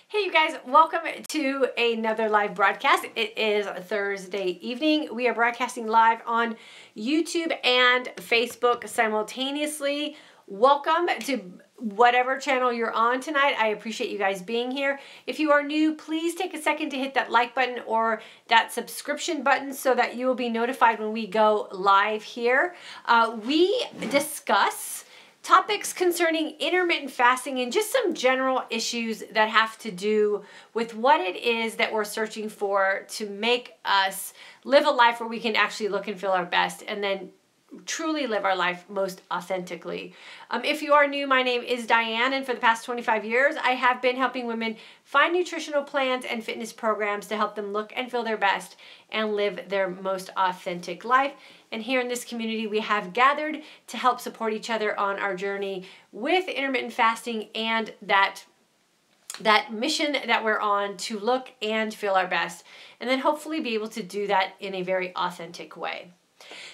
Hey you guys, welcome to another live broadcast. It is Thursday evening. We are broadcasting live on YouTube and Facebook simultaneously. Welcome to whatever channel you're on tonight. I appreciate you guys being here. If you are new, please take a second to hit that like button or that subscription button so that you will be notified when we go live here. We discuss topics concerning intermittent fasting and just some general issues that have to do with what it is that we're searching for to make us live a life where we can actually look and feel our best and then truly live our life most authentically. If you are new, my name is Diane, and for the past 25 years, I have been helping women find nutritional plans and fitness programs to help them look and feel their best and live their most authentic life. And here in this community, we have gathered to help support each other on our journey with intermittent fasting and that mission that we're on to look and feel our best, and then hopefully be able to do that in a very authentic way.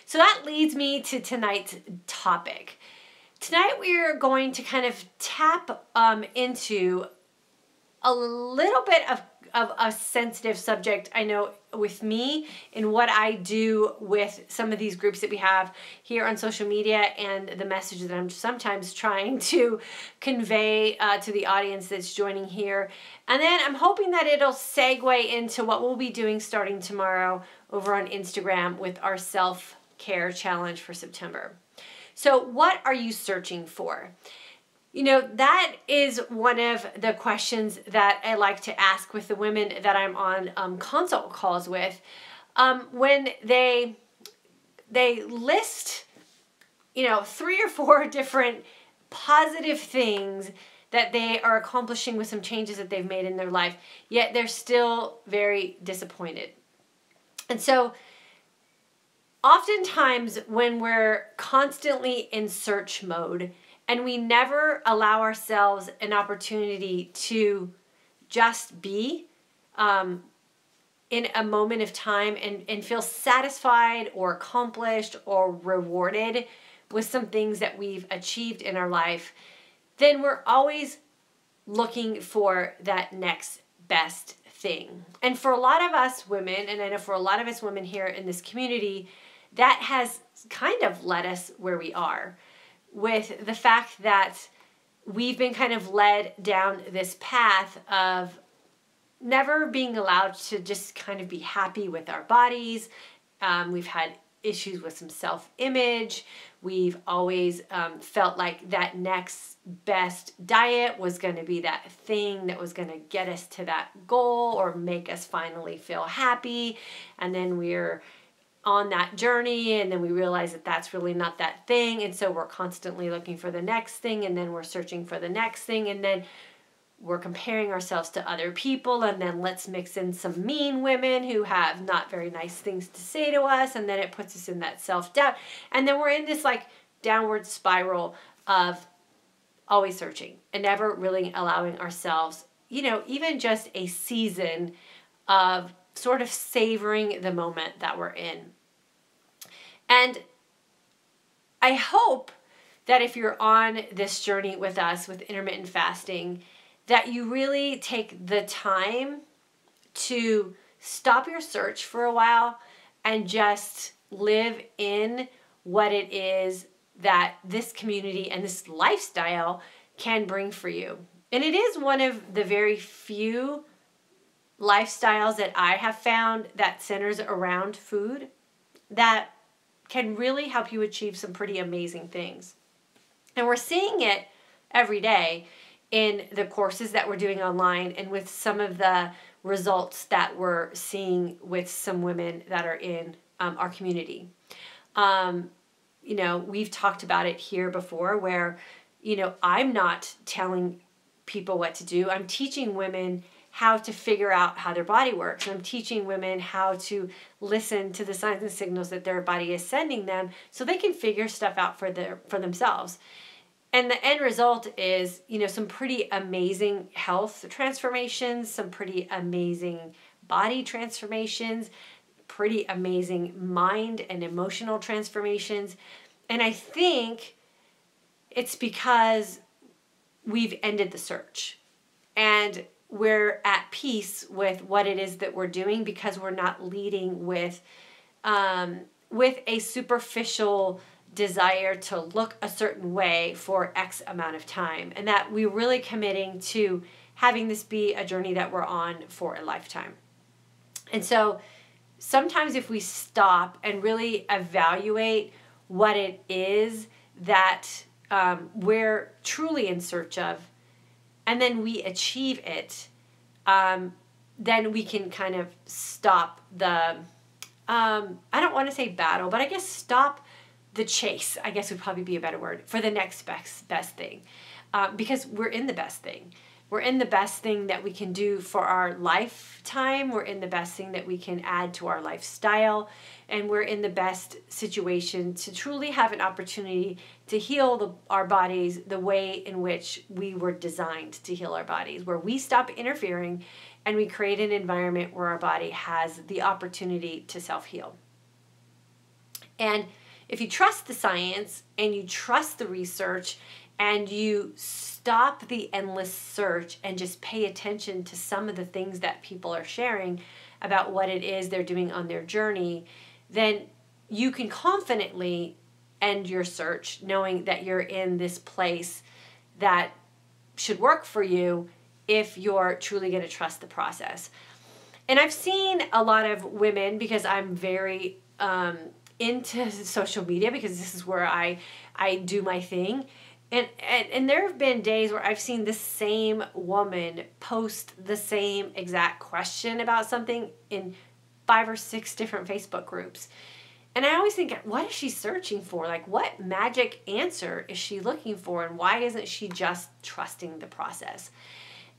So that leads me to tonight's topic. Tonight we're going to kind of tap into a little bit of a sensitive subject, I know, with me and what I do with some of these groups that we have here on social media and the message that I'm sometimes trying to convey to the audience that's joining here. And then I'm hoping that it'll segue into what we'll be doing starting tomorrow over on Instagram with our self-care challenge for September. So what are you searching for? You know, that is one of the questions that I like to ask with the women that I'm on consult calls with. When they list, 3 or 4 different positive things that they are accomplishing with some changes that they've made in their life, yet they're still very disappointed. And so oftentimes when we're constantly in search mode, and we never allow ourselves an opportunity to just be in a moment of time and feel satisfied or accomplished or rewarded with some things that we've achieved in our life, then we're always looking for that next best thing. And for a lot of us women, and I know for a lot of us women here in this community, that has kind of led us where we are, with the fact that we've been kind of led down this path of never being allowed to just kind of be happy with our bodies. We've had issues with some self-image. We've always felt like that next best diet was going to be that thing that was going to get us to that goal or make us finally feel happy. And then we're on that journey, and then we realize that that's really not that thing, and so we're constantly looking for the next thing, and then we're searching for the next thing, and then we're comparing ourselves to other people, and then let's mix in some mean women who have not very nice things to say to us, and then it puts us in that self-doubt, and then we're in this like downward spiral of always searching and never really allowing ourselves, even just a season of sort of savoring the moment that we're in. And I hope that if you're on this journey with us with intermittent fasting, that you really take the time to stop your search for a while and just live in what it is that this community and this lifestyle can bring for you. And it is one of the very few lifestyles that I have found that centers around food that can really help you achieve some pretty amazing things. And we're seeing it every day in the courses that we're doing online and with some of the results that we're seeing with some women that are in our community. We've talked about it here before where, I'm not telling people what to do. I'm teaching women how to figure out how their body works. I'm teaching women how to listen to the signs and signals that their body is sending them so they can figure stuff out for themselves. And the end result is, some pretty amazing health transformations, some pretty amazing body transformations, pretty amazing mind and emotional transformations. And I think it's because we've ended the search. And we're at peace with what it is that we're doing, because we're not leading with a superficial desire to look a certain way for X amount of time, and that we're really committing to having this be a journey that we're on for a lifetime. And so sometimes if we stop and really evaluate what it is that we're truly in search of, and then we achieve it, then we can kind of stop the, I don't want to say battle, but I guess stop the chase, I guess would probably be a better word, for the next best thing. Because we're in the best thing. We're in the best thing that we can do for our lifetime. We're in the best thing that we can add to our lifestyle. And we're in the best situation to truly have an opportunity to heal our bodies the way in which we were designed to heal our bodies, where we stop interfering and we create an environment where our body has the opportunity to self-heal. And if you trust the science and you trust the research and you stop the endless search and just pay attention to some of the things that people are sharing about what it is they're doing on their journey, then you can confidently end your search knowing that you're in this place that should work for you if you're truly going to trust the process. And I've seen a lot of women, because I'm very into social media, because this is where I do my thing. And there have been days where I've seen the same woman post the same exact question about something in 5 or 6 different Facebook groups. And I always think, what is she searching for? Like, what magic answer is she looking for? And why isn't she just trusting the process?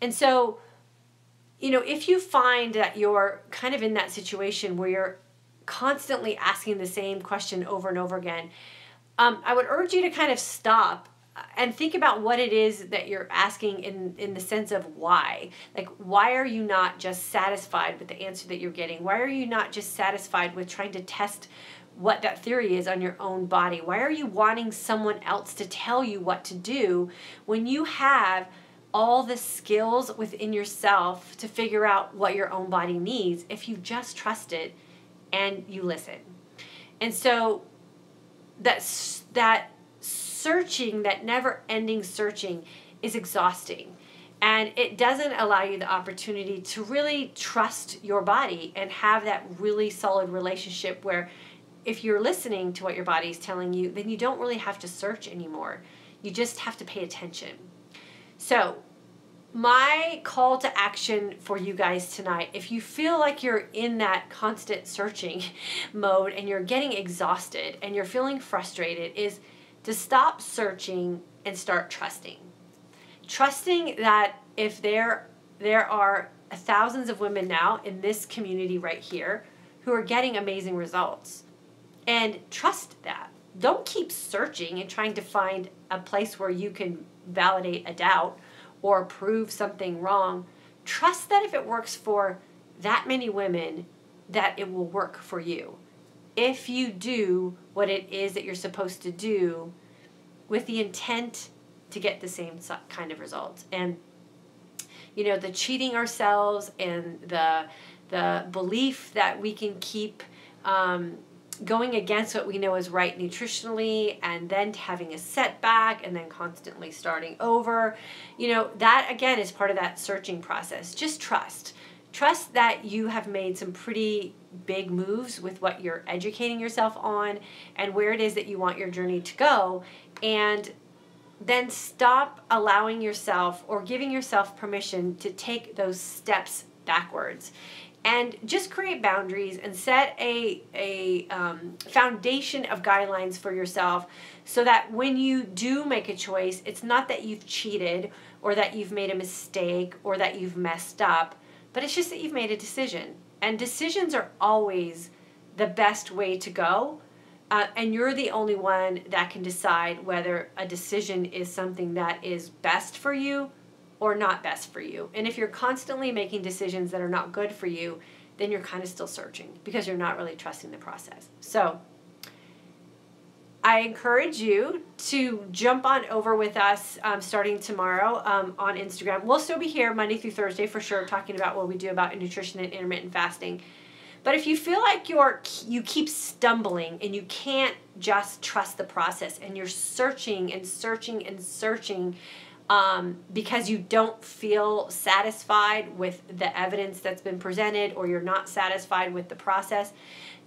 And so, if you find that you're kind of in that situation where you're constantly asking the same question over and over again, I would urge you to kind of stop and think about what it is that you're asking in the sense of why. Like, why are you not just satisfied with the answer that you're getting? Why are you not just satisfied with trying to test what that theory is on your own body? Why are you wanting someone else to tell you what to do when you have all the skills within yourself to figure out what your own body needs if you just trust it and you listen? And so that searching, that never-ending searching, is exhausting. And it doesn't allow you the opportunity to really trust your body and have that really solid relationship where if you're listening to what your body is telling you, then you don't really have to search anymore. You just have to pay attention. So my call to action for you guys tonight, if you feel like you're in that constant searching mode and you're getting exhausted and you're feeling frustrated, is to stop searching and start trusting. Trusting that if there are thousands of women now in this community right here who are getting amazing results. And trust that. Don't keep searching and trying to find a place where you can validate a doubt or prove something wrong. Trust that if it works for that many women, that it will work for you. If you do what it is that you're supposed to do with the intent to get the same kind of results. And, the cheating ourselves and the belief that we can keep going against what we know is right nutritionally and then having a setback and then constantly starting over, that again is part of that searching process. Just trust. Trust that you have made some pretty big moves with what you're educating yourself on and where it is that you want your journey to go. And then stop allowing yourself or giving yourself permission to take those steps backwards. And just create boundaries and set a foundation of guidelines for yourself so that when you do make a choice, it's not that you've cheated or that you've made a mistake or that you've messed up, but it's just that you've made a decision. And decisions are always the best way to go. And you're the only one that can decide whether a decision is something that is best for you or not best for you. And if you're constantly making decisions that are not good for you, then you're kind of still searching because you're not really trusting the process. So I encourage you to jump on over with us starting tomorrow on Instagram. We'll still be here Monday through Thursday for sure, talking about what we do about nutrition and intermittent fasting. But if you feel like you keep stumbling and you can't just trust the process and you're searching and searching and searching because you don't feel satisfied with the evidence that's been presented, or you're not satisfied with the process,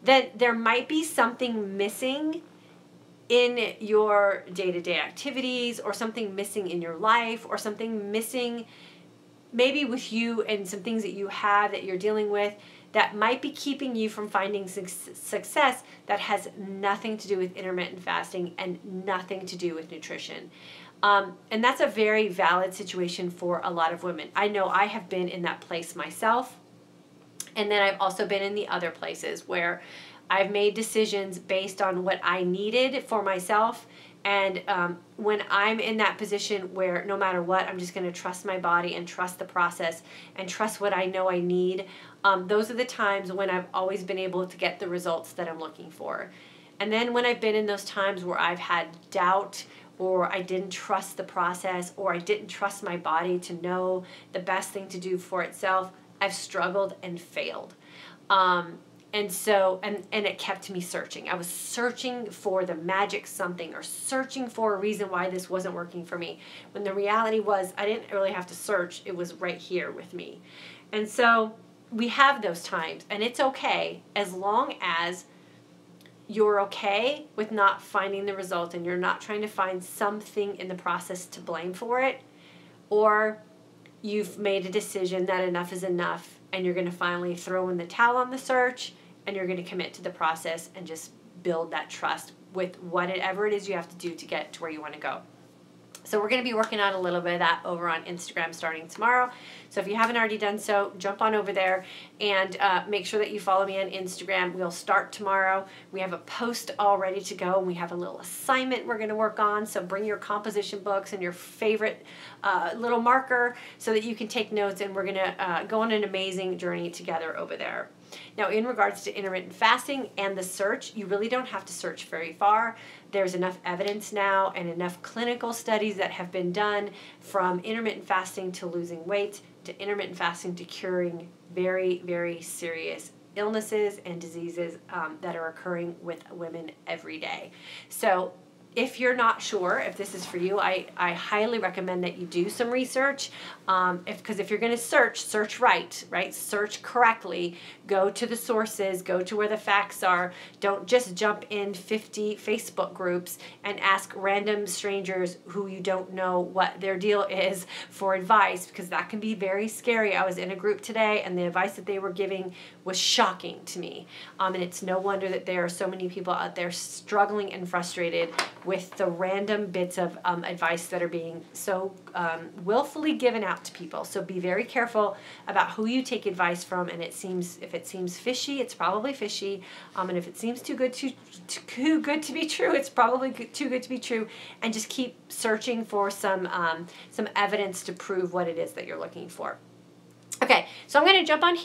then there might be something missing in your day-to-day activities, or something missing in your life, or something missing maybe with you and some things that you have that you're dealing with that might be keeping you from finding success that has nothing to do with intermittent fasting and nothing to do with nutrition. And that's a very valid situation for a lot of women. I know I have been in that place myself, and then I've also been in the other places where I've made decisions based on what I needed for myself. And when I'm in that position where no matter what, I'm just going to trust my body and trust the process and trust what I know I need, those are the times when I've always been able to get the results that I'm looking for. And then when I've been in those times where I've had doubt, or I didn't trust the process, or I didn't trust my body to know the best thing to do for itself, I've struggled and failed. And so, and it kept me searching. I was searching for the magic something, or searching for a reason why this wasn't working for me, when the reality was I didn't really have to search. It was right here with me. And so we have those times, and it's okay as long as you're okay with not finding the result and you're not trying to find something in the process to blame for it, or you've made a decision that enough is enough and you're going to finally throw in the towel on the search and you're going to commit to the process and just build that trust with whatever it is you have to do to get to where you want to go. So we're going to be working on a little bit of that over on Instagram starting tomorrow. So if you haven't already done so, jump on over there and make sure that you follow me on Instagram. We'll start tomorrow. We have a post all ready to go, and we have a little assignment we're going to work on. So bring your composition books and your favorite little marker so that you can take notes, and we're going to go on an amazing journey together over there. Now, in regards to intermittent fasting and the search, you really don't have to search very far. There's enough evidence now and enough clinical studies that have been done, from intermittent fasting to losing weight, to intermittent fasting to curing very, very serious illnesses and diseases that are occurring with women every day. So if you're not sure if this is for you, I highly recommend that you do some research. Because if you're going to search right? Search correctly. Go to the sources. Go to where the facts are. Don't just jump in 50 Facebook groups and ask random strangers who you don't know what their deal is for advice, because that can be very scary. I was in a group today, and the advice that they were giving was shocking to me. And it's no wonder that there are so many people out there struggling and frustrated with the random bits of advice that are being so willfully given out to people. So be very careful about who you take advice from. And if it seems fishy, it's probably fishy. And if it seems too good to be true, it's probably too good to be true. And just keep searching for some evidence to prove what it is that you're looking for. Okay, so I'm going to jump on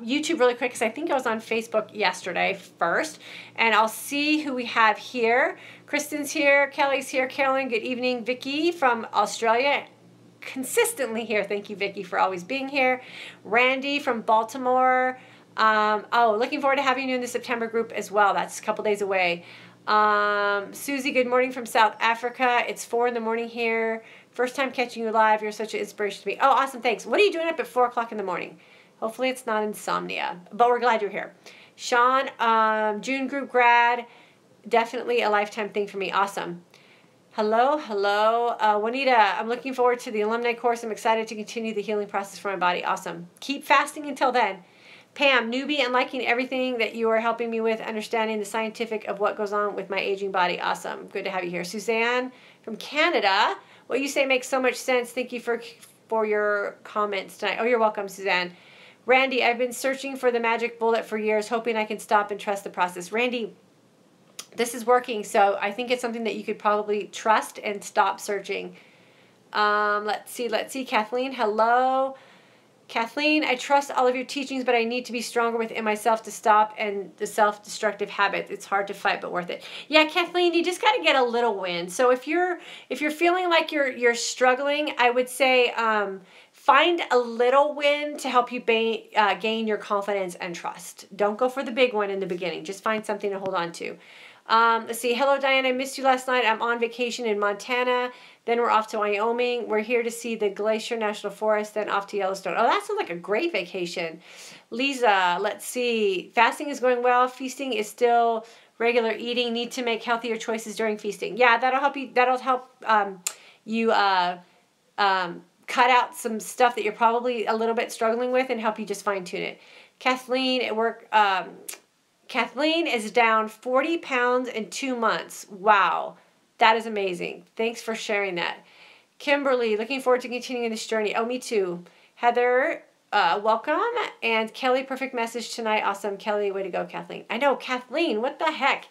YouTube really quick, because I think I was on Facebook yesterday first, and I'll see who we have here. Kristen's here, Kelly's here, Carolyn, good evening. Vicky from Australia, consistently here. Thank you, Vicky, for always being here. Randy from Baltimore. Looking forward to having you in the September group as well. That's a couple days away. Susie, good morning from South Africa. It's 4 in the morning here. First time catching you live. You're such an inspiration to me. Oh, awesome. Thanks. What are you doing up at 4 o'clock in the morning? Hopefully it's not insomnia, but we're glad you're here. Sean, June group grad. Definitely a lifetime thing for me. Awesome. Hello. Juanita, I'm looking forward to the alumni course. I'm excited to continue the healing process for my body. Awesome. Keep fasting until then. Pam, newbie and liking everything that you are helping me with, understanding the scientific of what goes on with my aging body. Awesome. Good to have you here. Suzanne from Canada. What you say makes so much sense. Thank you for your comments tonight. Oh, you're welcome, Suzanne. Randy, I've been searching for the magic bullet for years, hoping I can stop and trust the process. Randy, this is working, so I think it's something that you could probably trust and stop searching. Let's see. Kathleen, hello. Kathleen, I trust all of your teachings, but I need to be stronger within myself to stop and the self-destructive habits. It's hard to fight, but worth it. Yeah, Kathleen, you just got to get a little win. So if you're feeling like you're struggling, I would say find a little win to help you gain your confidence and trust. Don't go for the big one in the beginning. Just find something to hold on to. Let's see. Hello, Diane. I missed you last night. I'm on vacation in Montana. Then we're off to Wyoming. We're here to see the Glacier National Forest, then off to Yellowstone. Oh, that sounds like a great vacation. Lisa, let's see. Fasting is going well. Feasting is still regular eating. Need to make healthier choices during feasting. Yeah, that'll help you. That'll help you cut out some stuff that you're probably a little bit struggling with and help you just fine tune it. Kathleen at work. Kathleen is down 40 pounds in 2 months. Wow. That is amazing. Thanks for sharing that. Kimberly, looking forward to continuing this journey. Oh, me too. Heather, welcome. And Kelly, perfect message tonight. Awesome. Kelly, way to go, Kathleen. I know, Kathleen, what the heck?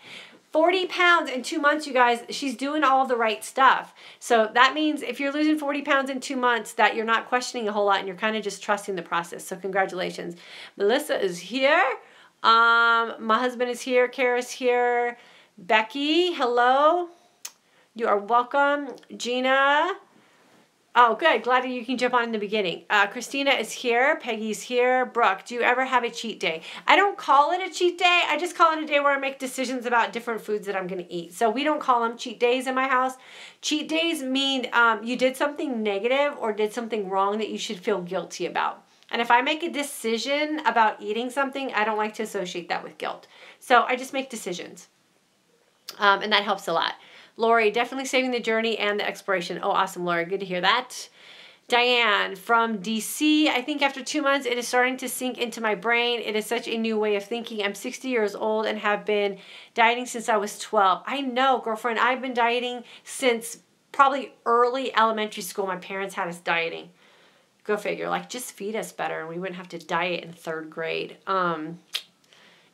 40 pounds in 2 months, you guys. She's doing all the right stuff. So that means if you're losing 40 pounds in 2 months, that you're not questioning a whole lot and you're kind of just trusting the process. So congratulations. Melissa is here. My husband is here. Kara's here. Becky, hello. You are welcome. Gina. Oh, good. Glad that you can jump on in the beginning. Christina is here. Peggy's here. Brooke, do you ever have a cheat day? I don't call it a cheat day. I just call it a day where I make decisions about different foods that I'm going to eat. So we don't call them cheat days in my house. Cheat days mean you did something negative or did something wrong that you should feel guilty about. And if I make a decision about eating something, I don't like to associate that with guilt. So I just make decisions. And that helps a lot. Lori, definitely saving the journey and the exploration. Oh, awesome, Lori. Good to hear that. Diane from DC. I think after 2 months, it is starting to sink into my brain. It is such a new way of thinking. I'm 60 years old and have been dieting since I was 12. I know, girlfriend. I've been dieting since probably early elementary school. My parents had us dieting. Go figure. Like, just feed us better and we wouldn't have to diet in 3rd grade.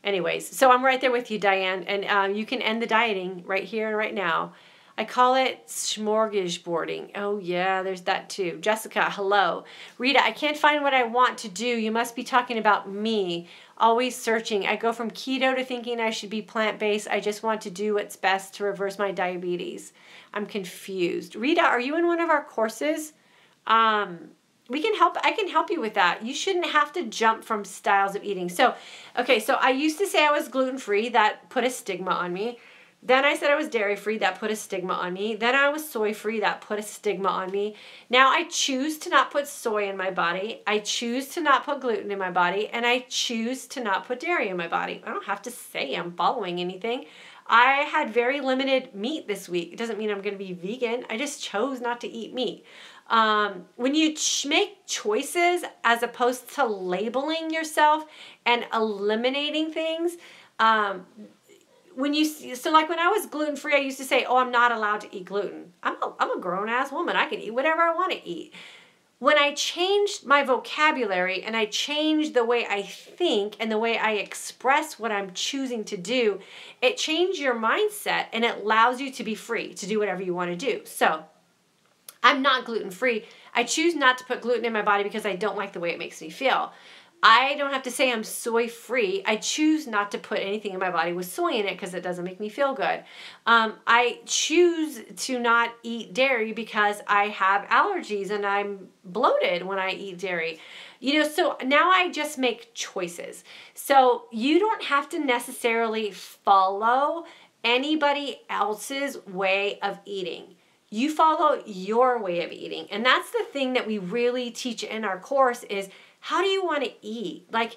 Anyways, so I'm right there with you, Diane, and you can end the dieting right here and right now. I call it smorgasbording. Oh, yeah, there's that too. Jessica, hello. Rita, I can't find what I want to do. You must be talking about me. Always searching. I go from keto to thinking I should be plant-based. I just want to do what's best to reverse my diabetes. I'm confused. Rita, are you in one of our courses? We can help. I can help you with that. You shouldn't have to jump from styles of eating. So, okay, so I used to say I was gluten-free. That put a stigma on me. Then I said I was dairy-free. That put a stigma on me. Then I was soy-free. That put a stigma on me. Now I choose to not put soy in my body. I choose to not put gluten in my body. And I choose to not put dairy in my body. I don't have to say I'm following anything. I had very limited meat this week. It doesn't mean I'm going to be vegan. I just chose not to eat meat. When you make choices as opposed to labeling yourself and eliminating things, so like when I was gluten-free, I used to say, oh, I'm not allowed to eat gluten. I'm a grown-ass woman. I can eat whatever I want to eat. When I changed my vocabulary and I changed the way I think and the way I express what I'm choosing to do, it changed your mindset and it allows you to be free to do whatever you want to do. So I'm not gluten-free. I choose not to put gluten in my body because I don't like the way it makes me feel. I don't have to say I'm soy-free. I choose not to put anything in my body with soy in it because it doesn't make me feel good. I choose to not eat dairy because I have allergies and I'm bloated when I eat dairy. You know, so now I just make choices. So you don't have to necessarily follow anybody else's way of eating. You follow your way of eating. And that's the thing that we really teach in our course is how do you want to eat? Like,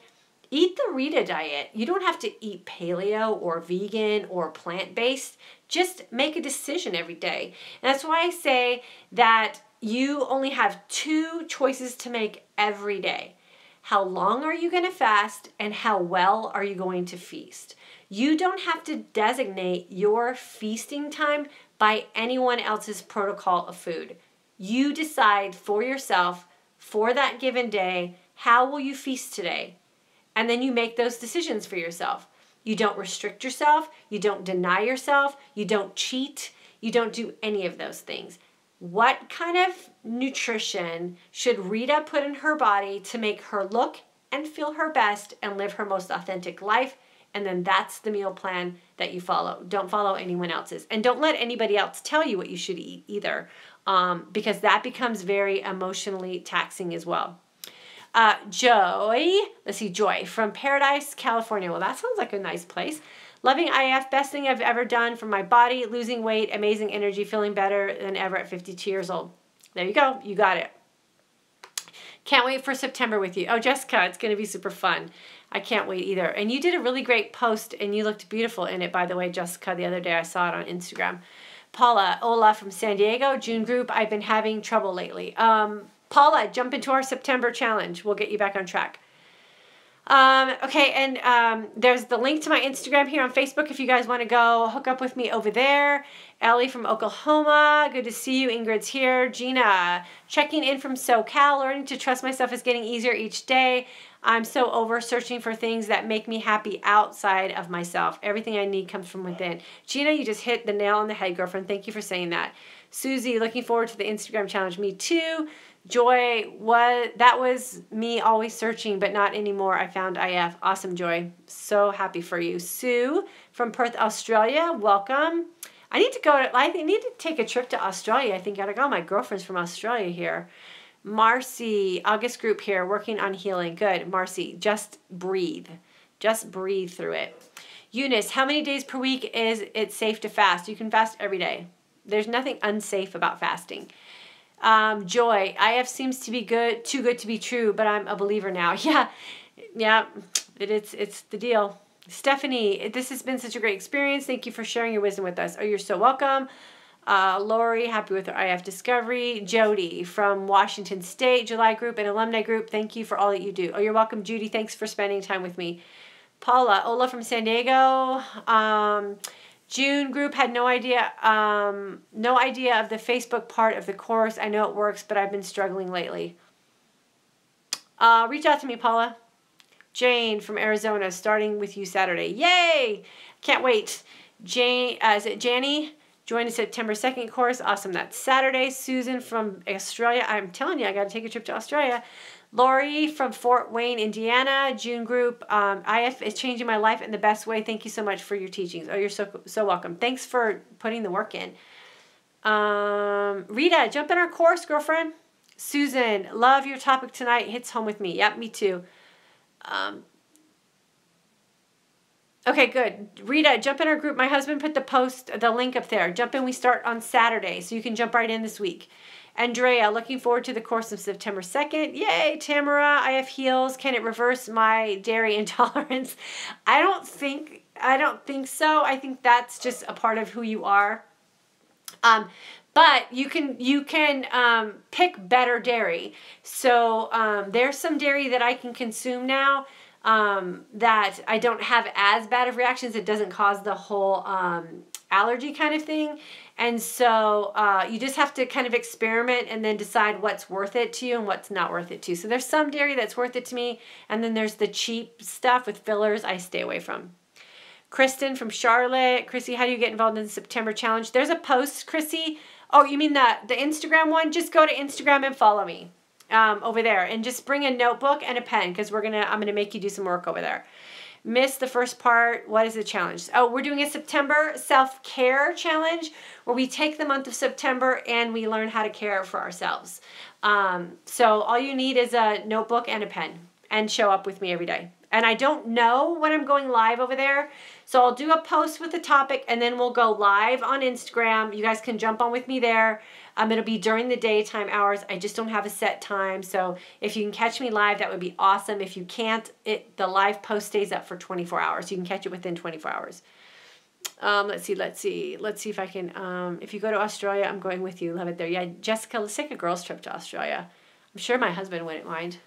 eat the Rita diet. You don't have to eat paleo or vegan or plant-based. Just make a decision every day. And that's why I say that you only have 2 choices to make every day. How long are you going to fast and how well are you going to feast? You don't have to designate your feasting time by anyone else's protocol of food. You decide for yourself, for that given day, how will you feast today? And then you make those decisions for yourself. You don't restrict yourself. You don't deny yourself. You don't cheat. You don't do any of those things. What kind of nutrition should Rita put in her body to make her look and feel her best and live her most authentic life? And then that's the meal plan that you follow. Don't follow anyone else's. And don't let anybody else tell you what you should eat either, because that becomes very emotionally taxing as well. Joy from Paradise, California. Well, that sounds like a nice place. Loving IF, best thing I've ever done for my body, losing weight, amazing energy, feeling better than ever at 52 years old. There you go. You got it. Can't wait for September with you. Oh, Jessica, it's going to be super fun. I can't wait either. And you did a really great post, and you looked beautiful in it, by the way, Jessica. The other day I saw it on Instagram. Ola from San Diego, June group. I've been having trouble lately. Paula, jump into our September challenge. We'll get you back on track. Okay, and there's the link to my Instagram here on Facebook if you guys want to go hook up with me over there. Ellie from Oklahoma, good to see you. Ingrid's here. Gina, checking in from SoCal, learning to trust myself is getting easier each day. I'm so over searching for things that make me happy outside of myself. Everything I need comes from within. Gina, you just hit the nail on the head, girlfriend. Thank you for saying that. Susie, looking forward to the Instagram challenge. Me too. Joy, that was me always searching, but not anymore. I found IF. Awesome, Joy. So happy for you. Sue from Perth, Australia. Welcome. I need to take a trip to Australia. I think I gotta go. My girlfriend's from Australia here. Marcy, August group here, working on healing. Good, Marcy. Just breathe. Just breathe through it. Eunice, how many days per week is it safe to fast? You can fast every day. There's nothing unsafe about fasting. Joy, IF seems to be too good to be true, but I'm a believer now. Yeah, it's the deal. Stephanie, this has been such a great experience. Thank you for sharing your wisdom with us. Oh, you're so welcome. Lori, happy with her IF discovery. Jody from Washington State, July group and alumni group. Thank you for all that you do. Oh, you're welcome, Judy. Thanks for spending time with me. Paula, Ola from San Diego. June group, had no idea of the Facebook part of the course. I know it works, but I've been struggling lately. Reach out to me, Paula. Jane from Arizona, starting with you Saturday. Yay! Can't wait. Jane, is it Janie? Join the September 2nd course. Awesome, that's Saturday. Susan from Australia. I'm telling you, I got to take a trip to Australia. Lori from Fort Wayne, Indiana, June group. IF is changing my life in the best way. Thank you so much for your teachings. Oh, you're so welcome. Thanks for putting the work in. Rita, jump in our course, girlfriend. Susan, love your topic tonight. Hits home with me. Yep, me too. Okay, good. Rita, jump in our group. My husband put the link up there. Jump in. We start on Saturday, so you can jump right in this week. Andrea, looking forward to the course of September 2nd. Yay, Tamara, IF heals. Can it reverse my dairy intolerance? I don't think so. I think that's just a part of who you are. But you can pick better dairy. So there's some dairy that I can consume now that I don't have as bad of reactions. It doesn't cause the whole allergy kind of thing. And so you just have to kind of experiment and then decide what's worth it to you and what's not worth it to you. So there's some dairy that's worth it to me, and then there's the cheap stuff with fillers I stay away from. Kristen from Charlotte. Chrissy, how do you get involved in the September challenge? There's a post, Chrissy. Oh, you mean the Instagram one? Just go to Instagram and follow me over there. And just bring a notebook and a pen, because I'm gonna make you do some work over there. Missed the first part. What is the challenge? Oh, we're doing a September self-care challenge where we take the month of September and we learn how to care for ourselves. So all you need is a notebook and a pen, and show up with me every day. And I don't know when I'm going live over there, so I'll do a post with the topic and then we'll go live on Instagram. You guys can jump on with me there. It'll be during the daytime hours. I just don't have a set time, so if you can catch me live, that would be awesome. If you can't, the live post stays up for 24 hours. You can catch it within 24 hours. Let's see if I can, if you go to Australia, I'm going with you. Love it there. Yeah, Jessica, let's take a girls trip to Australia. I'm sure my husband wouldn't mind.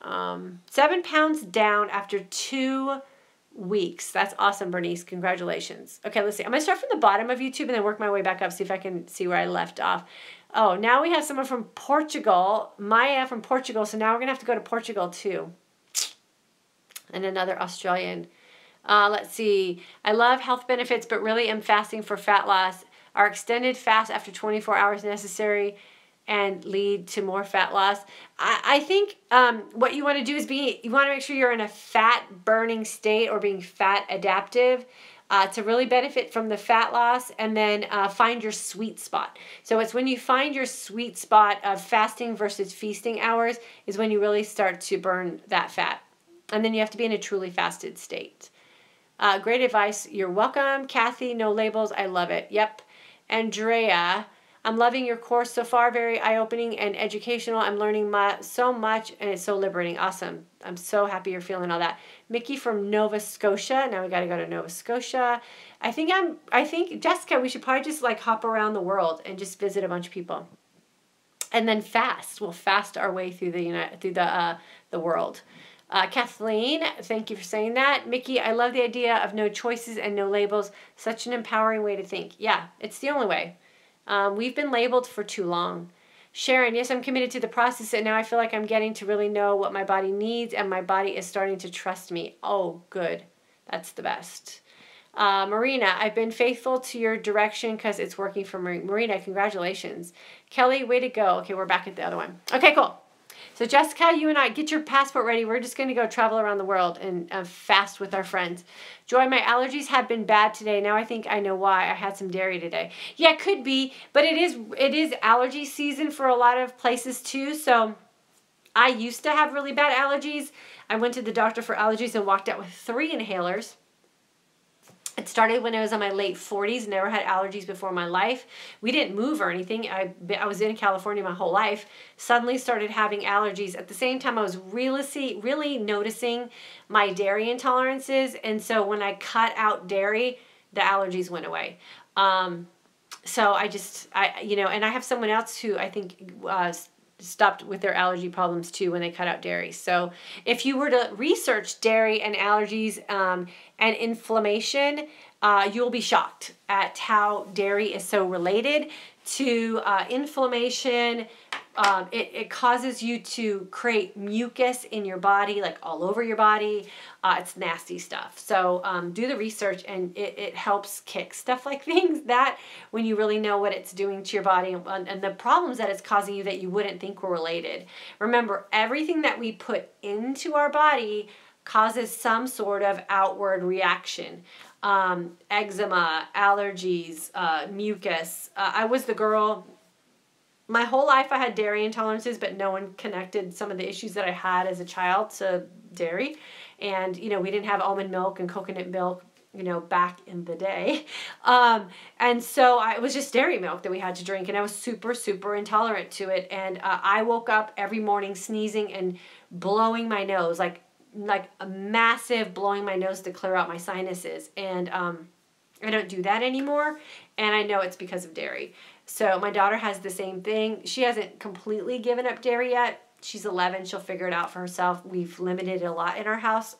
7 pounds down after 2 weeks. That's awesome, Bernice. Congratulations. Okay, let's see. I'm going to start from the bottom of YouTube and then work my way back up, see if I can see where I left off. Oh, now we have someone from Portugal. Maya from Portugal. So now we're going to have to go to Portugal too. And another Australian. Let's see. I love health benefits, but really am fasting for fat loss. Are extended fast after 24 hours necessary? and lead to more fat loss. I think what you want to do is you want to make sure you're in a fat burning state or being fat adaptive to really benefit from the fat loss, and then find your sweet spot. So it's when you find your sweet spot of fasting versus feasting hours is when you really start to burn that fat. And then you have to be in a truly fasted state. Great advice. You're welcome. Kathy, no labels. I love it. Yep. Andrea, I'm loving your course so far. Very eye-opening and educational. I'm learning so much, and it's so liberating. Awesome. I'm so happy you're feeling all that. Mickey from Nova Scotia. Now we got to go to Nova Scotia. I think Jessica, we should probably just like hop around the world and just visit a bunch of people, and then fast. We'll fast our way through the world. Kathleen, thank you for saying that. Mickey, I love the idea of no choices and no labels. Such an empowering way to think. Yeah, it's the only way. We've been labeled for too long. Sharon, yes, I'm committed to the process, and now I feel like I'm getting to really know what my body needs, and my body is starting to trust me. Oh, good. That's the best. Marina, I've been faithful to your direction because it's working for me. Marina, congratulations. Kelly, way to go. Okay, we're back at the other one. Okay, cool. So Jessica, you and I, get your passport ready. We're just going to go travel around the world and fast with our friends. Joy, my allergies have been bad today. Now I think I know why. I had some dairy today. Yeah, it could be, but it is allergy season for a lot of places too. So I used to have really bad allergies. I went to the doctor for allergies and walked out with 3 inhalers. It started when I was in my late 40s, never had allergies before in my life. We didn't move or anything. I was in California my whole life. Suddenly started having allergies. At the same time, I was really noticing my dairy intolerances. And so when I cut out dairy, the allergies went away. So and I have someone else who I think stopped with their allergy problems too when they cut out dairy. So if you were to research dairy and allergies and inflammation, you'll be shocked at how dairy is so related to inflammation. It causes you to create mucus in your body, like all over your body. It's nasty stuff. So do the research, and it helps kick stuff like things that when you really know what it's doing to your body and the problems that it's causing you that you wouldn't think were related. Remember, everything that we put into our body causes some sort of outward reaction. Eczema, allergies, mucus. I was the girl. My whole life I had dairy intolerances, but no one connected some of the issues that I had as a child to dairy. And, we didn't have almond milk and coconut milk, back in the day. And so it was just dairy milk that we had to drink. And I was super, super intolerant to it. And I woke up every morning sneezing and blowing my nose, like a massive blowing my nose to clear out my sinuses. And I don't do that anymore. And I know it's because of dairy. So my daughter has the same thing. She hasn't completely given up dairy yet. She's 11. She'll figure it out for herself. We've limited it a lot in our house.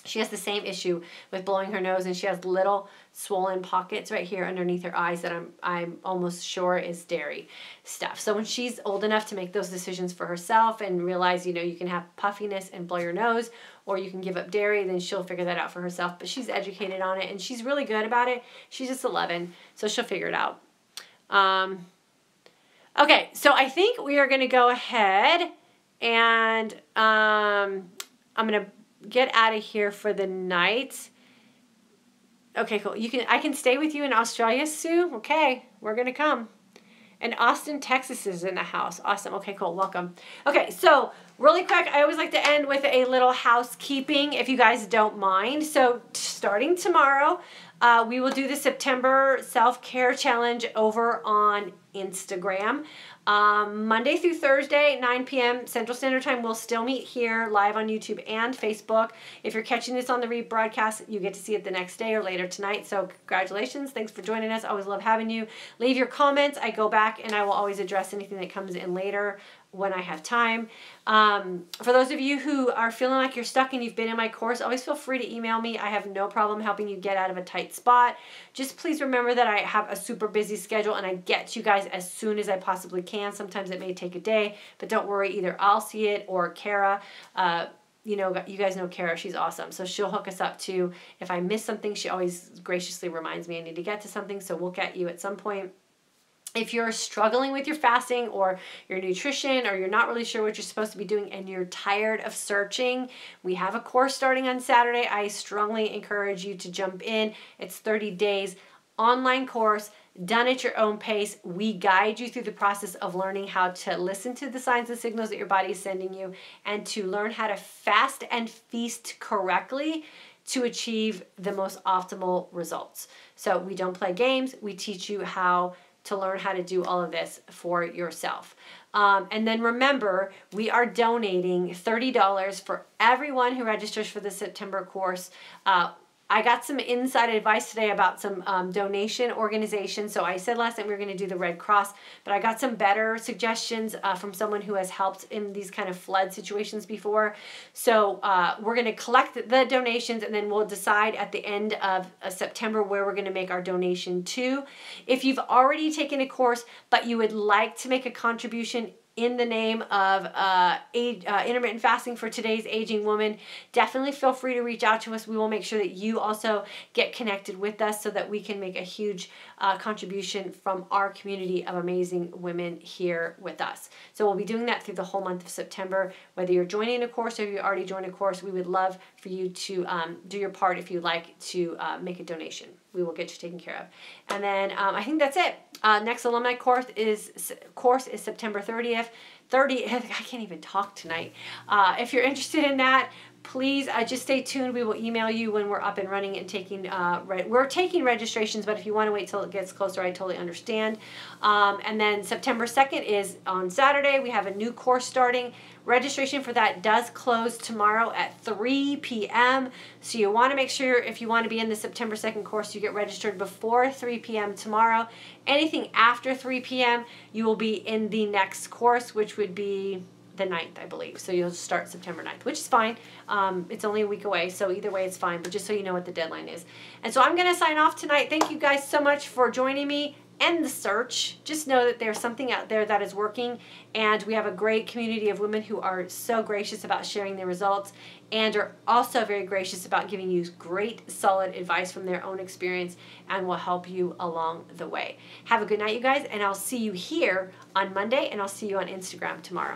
She has the same issue with blowing her nose, and she has little swollen pockets right here underneath her eyes that I'm almost sure is dairy stuff. So when she's old enough to make those decisions for herself and realize, you can have puffiness and blow your nose, or you can give up dairy, then she'll figure that out for herself. But she's educated on it, and she's really good about it. She's just 11, so she'll figure it out. Okay, so I think we are going to go ahead and I'm going to get out of here for the night. Okay, cool. I can stay with you in Australia, Sue. Okay, we're going to come. And Austin, Texas is in the house. Awesome. Okay, cool. Welcome. Okay, so really quick, I always like to end with a little housekeeping, if you guys don't mind. So starting tomorrow, we will do the September self-care challenge over on Instagram. Monday through Thursday, 9 p.m. Central Standard Time, we'll still meet here live on YouTube and Facebook. If you're catching this on the rebroadcast, you get to see it the next day or later tonight. So congratulations. Thanks for joining us. Always love having you. Leave your comments. I go back and I will always address anything that comes in later when I have time. For those of you who are feeling like you're stuck and you've been in my course, always feel free to email me. I have no problem helping you get out of a tight spot. Just please remember that I have a super busy schedule and I get to you guys as soon as I possibly can. Sometimes it may take a day, but don't worry, either I'll see it or Kara. You guys know Kara, she's awesome. So she'll hook us up too. If I miss something, she always graciously reminds me I need to get to something, so we'll get you at some point. If you're struggling with your fasting or your nutrition, or you're not really sure what you're supposed to be doing and you're tired of searching, we have a course starting on Saturday. I strongly encourage you to jump in. It's 30 days online course, done at your own pace. We guide you through the process of learning how to listen to the signs and signals that your body is sending you, and to learn how to fast and feast correctly to achieve the most optimal results. So we don't play games. We teach you how to learn how to do all of this for yourself. And then remember, we are donating $30 for everyone who registers for the September course. I got some inside advice today about some donation organizations. So I said last night we were going to do the Red Cross, but I got some better suggestions from someone who has helped in these kind of flood situations before. So we're going to collect the donations, and then we'll decide at the end of September where we're going to make our donation to. If you've already taken a course, but you would like to make a contribution in the name of intermittent fasting for today's aging woman, definitely feel free to reach out to us. We will make sure that you also get connected with us so that we can make a huge contribution from our community of amazing women here with us. So we'll be doing that through the whole month of September. Whether you're joining a course or you already joined a course, we would love for you to do your part if you'd like to make a donation. We will get you taken care of. And then I think that's it. Next alumni course is September 30th. I can't even talk tonight. If you're interested in that, please just stay tuned. We will email you when we're up and running and taking, we're taking registrations, but if you want to wait till it gets closer, I totally understand. And then September 2nd is on Saturday. We have a new course starting. Registration for that does close tomorrow at 3 p.m. So you want to make sure, if you want to be in the September 2nd course, you get registered before 3 p.m. tomorrow. Anything after 3 p.m., you will be in the next course, which would be the 9th, I believe. So you'll start September 9th, which is fine. It's only a week away, so either way it's fine, but just so you know what the deadline is. And so I'm going to sign off tonight. Thank you guys so much for joining me and the search. Just know that there's something out there that is working, and we have a great community of women who are so gracious about sharing their results and are also very gracious about giving you great, solid advice from their own experience and will help you along the way. Have a good night, you guys, and I'll see you here on Monday, and I'll see you on Instagram tomorrow.